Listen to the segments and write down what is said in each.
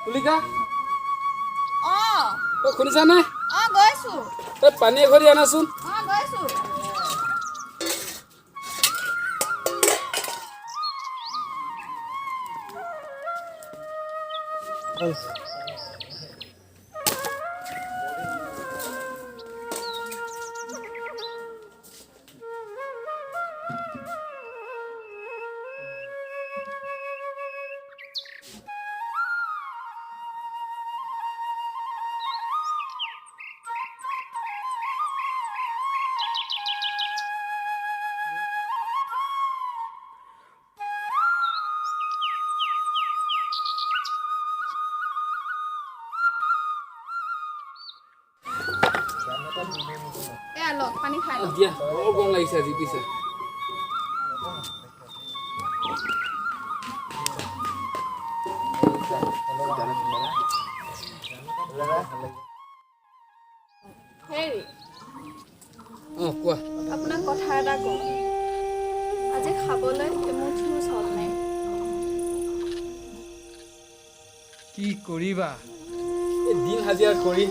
তুলিকা অ' তই শুনিছানে? গৈছো। তই পানী এঘৰি আনাচোন। গৈছো। এয়া লওক পানী খাই লওক। দিয়া বৰ গৰম লাগিছে আজি পিছে। হেৰি কোৱা। আপোনাক কথা এটা কওঁ। আজি খাবলৈ এমুঠিও চাউল নাই। কি কৰিবা? এই দিন হাজিৰা কৰি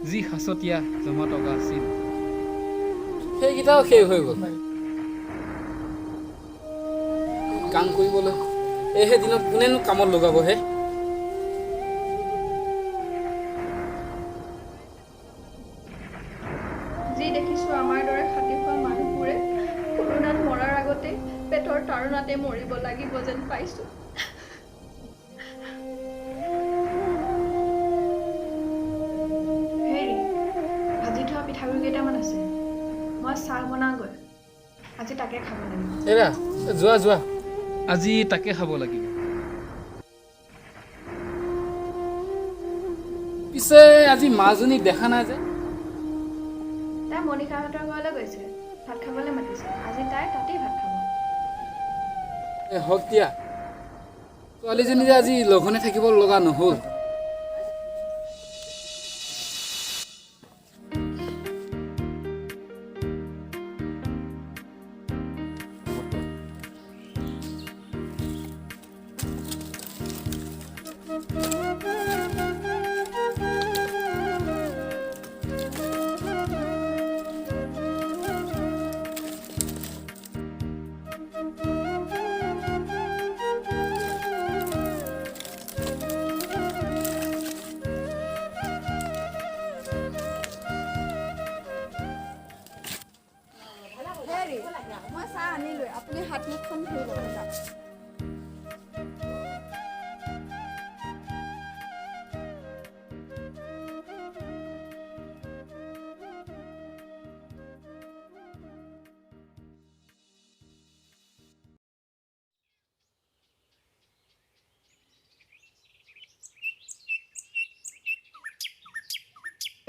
যি সাঁচতীয়া জমা টকা আছিল সেইকেইটাও শেষ হৈ গ'ল। কাম কৰিবলৈ এইহে দিনত কোনেনো কামত লগাবহে। যি দেখিছোঁ আমাৰ দৰে খাটি খোৱা মানুহবোৰে কৰোণাত মৰাৰ আগতে পেটৰ তাড়নাতে মৰিব লাগিব যেন পাইছোঁ। হেৰি ভাজি থোৱা পিঠাগুড়ি কেইটামান আছে, মই চাহ বনাওঁগৈ। আজি তাকে খাব লাগিব। এৰা যোৱা যোৱা। আজি তাকে খাব লাগিব। পিছে আজি মাজনীক দেখা নাই যে? তাই মণিকাহঁতৰ ঘৰলৈ গৈছে, ভাত খাবলৈ মাতিছে। আজি তাই তাতেই ভাত খাব। হওক দিয়া, ছোৱালীজনী যে আজি লঘোণে থাকিব লগা নহ'ল। হেৰি মই চাহ আনিলোৱে, আপুনি হাত মুখখন ধুই ল'ব যাওক।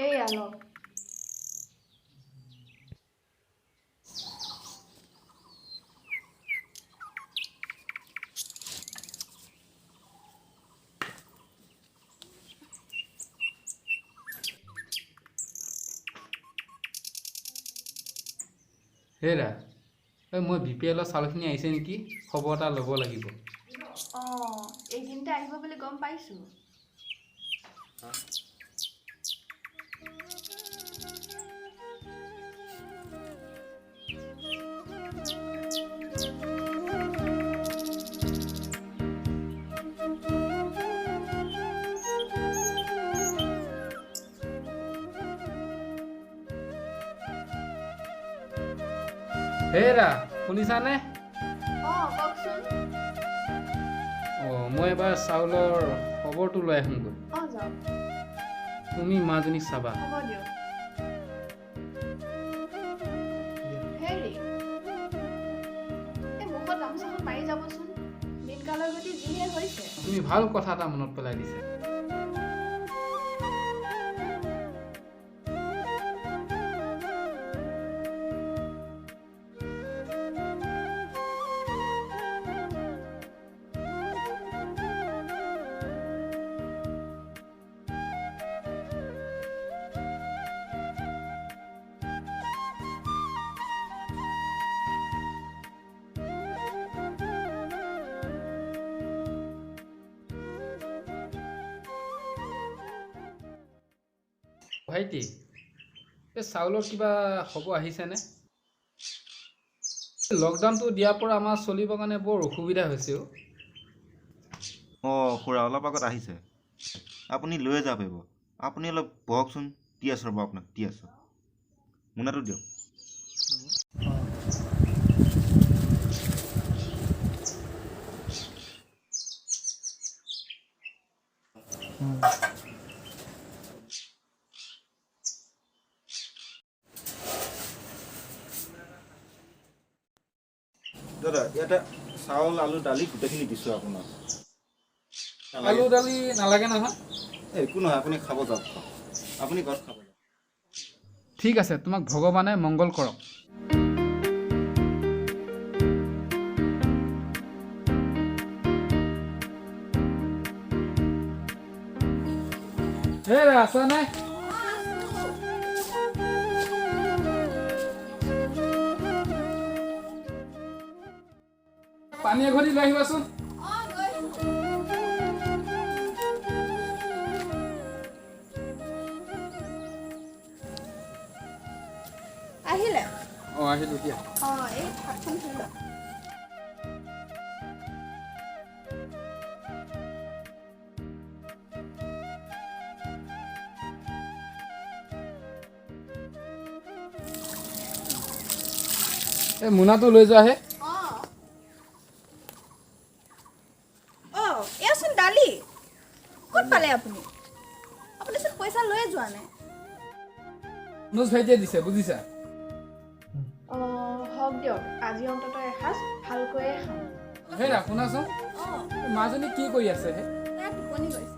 এইয়া লওক। হেৰা মই BPL চাউলখিনি আহিছে নেকি, খবৰ এটা ল'ব লাগিব। এইদিনতে আহিব বুলি গম পাইছোঁ। হেৰা শুনিছানে? কওকচোন। মই এবাৰ চাউলৰ খবৰটো লৈ আহোঁগৈ। যাওক। তুমি মাজনীক চাবা। হ'ব দিয়ক। হেৰি এই মুখত গামোচাখন মাৰি যাবচোন, দিনকালৰ গতি যিহে হৈছে। তুমি ভাল কথা এটা মনত পেলাই দিছা। ভাইটি এই চাউলৰ কিবা খবৰ আহিছেনে? লকডাউনটো দিয়াৰ পৰা আমাৰ চলিবৰ কাৰণে বৰ অসুবিধা হৈছে। খুৰা অলপ আগত আহিছে, আপুনি লৈ যাব পাৰিব। আপুনি অলপ বহকচোন, দি আছোঁ ৰ'ব, আপোনাক দি আছোঁ। মোনাটো দিয়ক। দাদা ইয়াতে চাউল আলু দালি গোটেইখিনি দিছোঁ আপোনাক। আলু দালি নালাগে নহয়? একো নহয়, আপুনি খাব যাওক, আপুনি ঘৰত খাব যাওক। ঠিক আছে, তোমাক ভগৱানে মংগল কৰক। হে আছা নাই? পানী এঘটি লৈ আহিবাচোন। আহিলে? আহিলোঁ দিয়া। এই ভাতখন খাই লওক। এই মোনাটো লৈ যোৱাহে। এয়াচোন দালি। ক'ত পালে আপুনি? আপুনিচোন পইচা লৈয়ে যোৱা নাই। নোজ ভাইটিয়ে দিছে, বুজিছা? হওক দিয়ক, আজি অন্ততঃ এসাঁজ ভালকৈয়ে খাম। হেৰা শুনাচোন, মাজনী কি কৰি আছে হে? টোপনি গৈছে।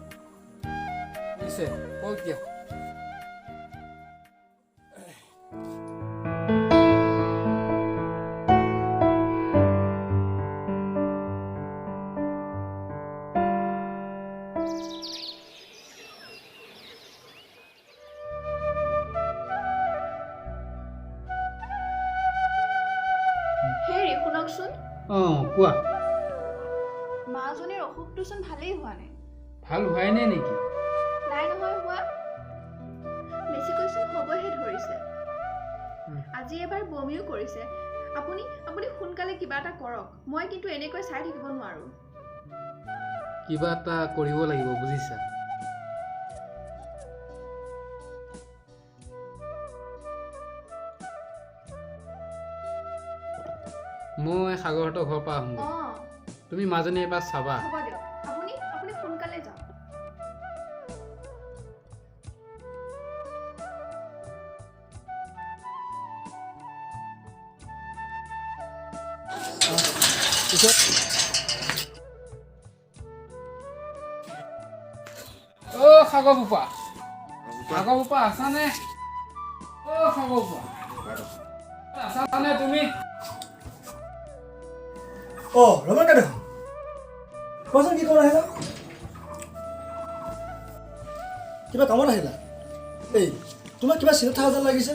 দিছে কওক দিয়া। হেৰি শুনকচোন, কোৱা। মাজনীৰ অসুখটোচোন ভালেই হোৱা নাই। ভাল হোৱাই নাই নেকি? নাই নহয় হোৱা, বেছিকৈচোন হ'বহে ধৰিছে। আজি এবাৰ বমিও কৰিছে। আপুনি সোনকালে কিবা এটা কৰক, মই কিন্তু এনেকৈ চাই থাকিব নোৱাৰোঁ। কিবা এটা কৰিব লাগিব, বুজিছা? মই সাগৰহঁতৰ ঘৰৰ পৰা আহোঁ। তুমি মাজনী এবাৰ চাবা। হ'ব দিয়ক, আপুনি সোনকালে যাওক। সাগৰ বোপা, সাগৰ বোপা আছানে? সাগৰ বোপা আছানে তুমি? ৰমেন দেখোন, কোৱাচোন কি কামত আহিলা? কিবা কামত আহিলা? এই তোমাক কিবা চিন্তা থকা যেন লাগিছে।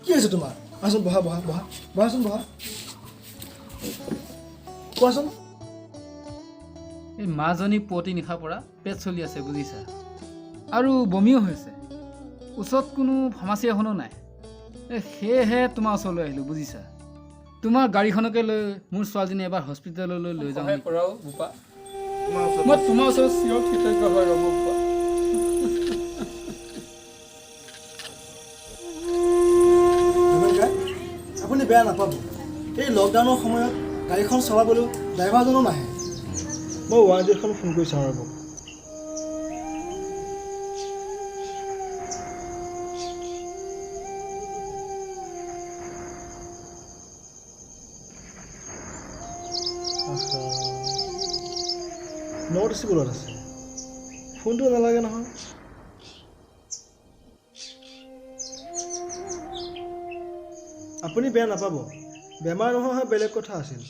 কি হৈছে তোমাৰ? আচোন বহাচোন বহা। কোৱাচোন। এই মাজনী পুৱতি নিশাৰ পৰা পেট চলি আছে, বুজিছা? আৰু বমিও হৈছে। ওচৰত কোনো ফাৰ্মাচী এখনো নাই। সেয়েহে তোমাৰ ওচৰলৈ আহিলোঁ, বুজিছা? তোমাৰ গাড়ীখনকে লৈ মোৰ ছোৱালীজনী এবাৰ হস্পিটেললৈ লৈ যাওঁ বোপা। মই তোমাৰ ওচৰত চিৰ কৃতজ্ঞ হয় ৰ'ব বোপা। আপুনি বেয়া নাপাব, এই লকডাউনৰ সময়ত গাড়ীখন চলাবলৈও ড্ৰাইভাৰজনো নাহে। মই 108খন ফোন কৰি চাওঁ ৰ'ব। নৰ্থ চিভিলত আছে, ফোনটো নালাগে নহয়। আপুনি বেয়া নাপাব, বেমাৰ নোহোৱা বেলেগ কথা আছিল।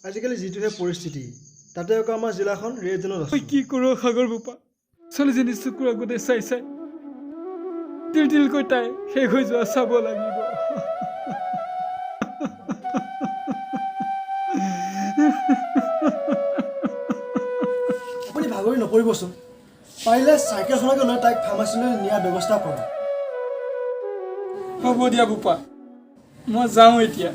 আজিকালি যিটোহে পৰিস্থিতি, তাতে আকৌ আমাৰ জিলাখন ৰেড জোনত আছে। কি কৰোঁ সাগৰ বোপা? ছোৱালীজনী চকুৰ আগতে চাই তিল তিলকৈ তাই শেষ হৈ যোৱা চাব লাগিব। আপুনি ভাগৰি নপৰিবচোন, পাৰিলে চাইকেলখনকে লৈ তাইক ফাৰ্মাচীলৈ নিয়াৰ ব্যৱস্থা কৰক। হ'ব দিয়া বোপা, মই যাওঁ এতিয়া।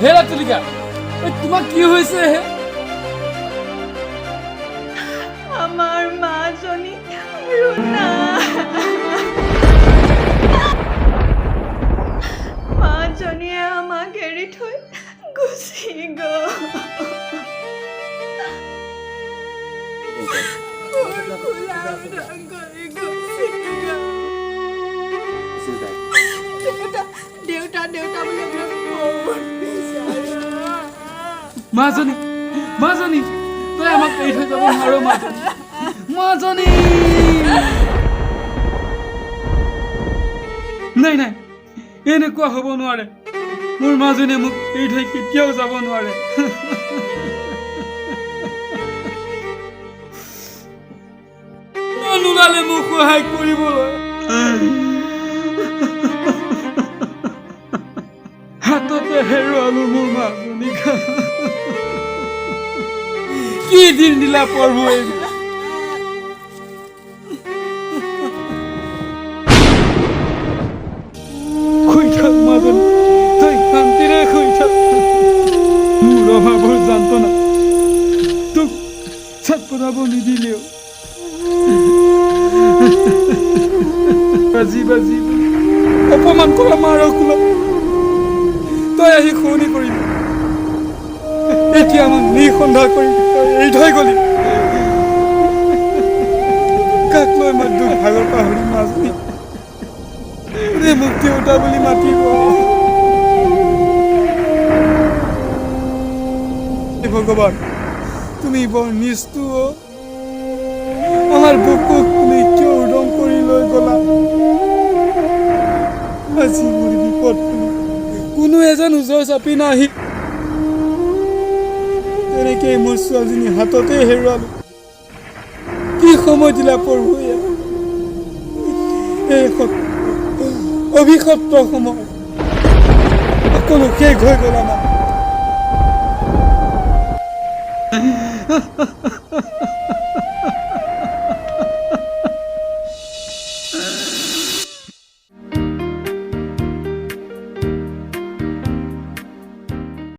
হে ৰাতুলিকা, তোমাক কি হৈছে হে? আমাৰ মাজনী ৰুণা, মাজনীয়ে আমাক এৰি থৈ গুচি গ'ল। দেউতা দেউতা বুলি মাজনী, মাজনী, তই আমাক এৰি থৈ যাব নোৱাৰো মাজনী। মাজনী নাই নাই, এনেকুৱা হ'ব নোৱাৰে। মোৰ মাজনীয়ে মোক এৰি থৈ কেতিয়াও যাব নোৱাৰে। নোলালে মোক সহায় কৰিবলৈ। হাততে হেৰুৱালো মোৰ মাজনীক। কি দিন দিলা প্ৰভু এইবিলাক। শুই থাক মাজনী, তই শান্তিৰে শুই থাক। মোৰ অভাৱৰ যন্ত্ৰণা তোক চাপৰাব নিদিলেও বাজি বাজি অপমান কৰা মাৰ কুলত তই আহি শুৱনি কৰিলি। এতিয়া আমাক নিসন্ধাৰ কৰি তই এৰি থৈ গলি। কাক লৈ মই দুখ ভাগৰ পাহৰি মাজনী মোক দেউতা বুলি মাতিব। ভগৱান, তুমি বৰ নিষ্ঠুৰ। আমাৰ বুকুক তুমি কিয় উদং কৰি লৈ গলা? আজি মোৰ বিপদ কোনো এজন ওজৰ চাপি নাহি তেনেকেই মোৰ ছোৱালীজনী হাততে হেৰুৱালো। কি সময় দিলা প্ৰভু, এই অভিশপ্ত সময় সকলো শেষ হৈ গ'ল আমাৰ।